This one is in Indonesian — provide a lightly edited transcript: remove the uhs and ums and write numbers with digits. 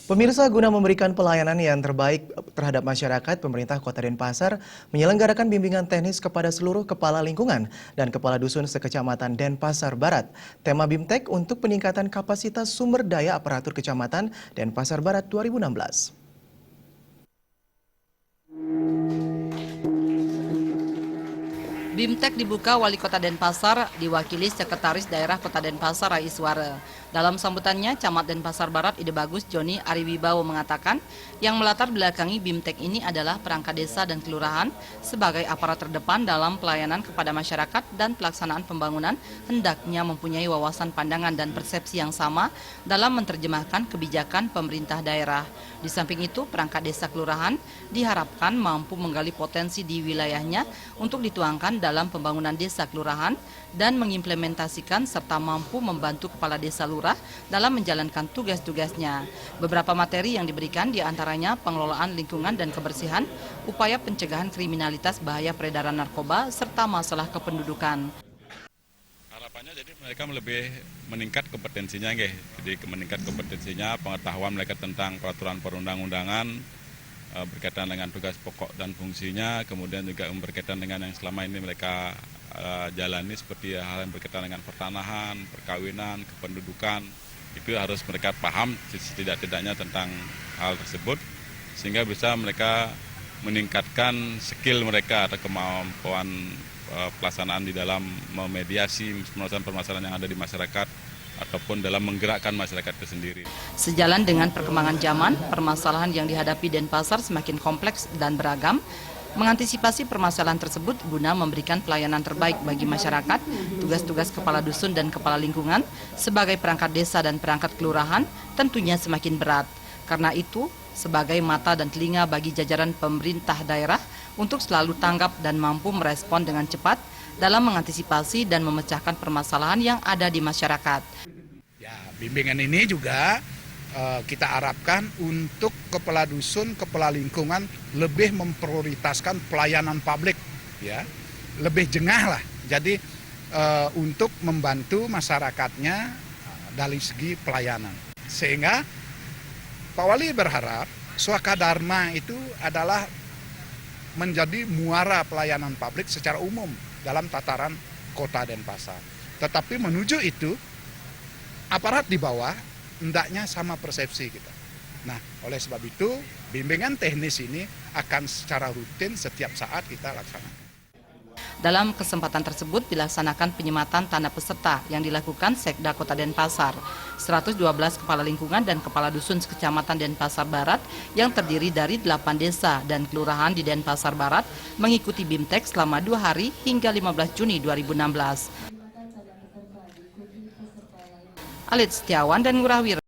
Pemirsa, guna memberikan pelayanan yang terbaik terhadap masyarakat, pemerintah Kota Denpasar menyelenggarakan bimbingan teknis kepada seluruh kepala lingkungan dan kepala dusun sekecamatan Denpasar Barat. Tema BIMTEK untuk peningkatan kapasitas sumber daya aparatur kecamatan Denpasar Barat 2016. BIMTEK dibuka Wali Kota Denpasar diwakili Sekretaris Daerah Kota Denpasar Raiswara. Dalam sambutannya, Camat Denpasar Barat Ide Bagus Joni Ariwibowo mengatakan yang melatar belakangi BIMTEK ini adalah perangkat desa dan kelurahan sebagai aparat terdepan dalam pelayanan kepada masyarakat dan pelaksanaan pembangunan hendaknya mempunyai wawasan pandangan dan persepsi yang sama dalam menerjemahkan kebijakan pemerintah daerah. Di samping itu, perangkat desa kelurahan diharapkan mampu menggali potensi di wilayahnya untuk dituangkan dalam pembangunan desa kelurahan dan mengimplementasikan serta mampu membantu kepala desa lurah dalam menjalankan tugas-tugasnya. Beberapa materi yang diberikan diantaranya pengelolaan lingkungan dan kebersihan, upaya pencegahan kriminalitas bahaya peredaran narkoba, serta masalah kependudukan. Harapannya jadi mereka lebih meningkat kompetensinya, jadi meningkat kompetensinya, pengetahuan mereka tentang peraturan perundang-undangan, berkaitan dengan tugas pokok dan fungsinya, kemudian juga berkaitan dengan yang selama ini mereka jalani seperti hal yang berkaitan dengan pertanahan, perkawinan, kependudukan. Itu harus mereka paham setidak-tidaknya tentang hal tersebut sehingga bisa mereka meningkatkan skill mereka atau kemampuan pelaksanaan di dalam memediasi permasalahan yang ada di masyarakat ataupun dalam menggerakkan masyarakat itu sendiri. Sejalan dengan perkembangan zaman, permasalahan yang dihadapi Denpasar semakin kompleks dan beragam. Mengantisipasi permasalahan tersebut guna memberikan pelayanan terbaik bagi masyarakat, tugas-tugas kepala dusun dan kepala lingkungan sebagai perangkat desa dan perangkat kelurahan tentunya semakin berat. Karena itu, sebagai mata dan telinga bagi jajaran pemerintah daerah untuk selalu tanggap dan mampu merespon dengan cepat dalam mengantisipasi dan memecahkan permasalahan yang ada di masyarakat. Ya, bimbingan ini juga kita harapkan untuk kepala dusun, kepala lingkungan lebih memprioritaskan pelayanan publik, ya, lebih jengah lah. Jadi untuk membantu masyarakatnya dari segi pelayanan. Sehingga Pak Wali berharap Swakadharma itu adalah menjadi muara pelayanan publik secara umum dalam tataran Kota Denpasar. Tetapi menuju itu, aparat di bawah hendaknya sama persepsi kita. Nah, oleh sebab itu, bimbingan teknis ini akan secara rutin setiap saat kita laksanakan. Dalam kesempatan tersebut dilaksanakan penyematan tanda peserta yang dilakukan Sekda Kota Denpasar. 112 kepala lingkungan dan kepala dusun sekecamatan Denpasar Barat yang terdiri dari 8 desa dan kelurahan di Denpasar Barat mengikuti BIMTEK selama 2 hari hingga 15 Juni 2016. Alit Setiawan dan Ngurah Wira.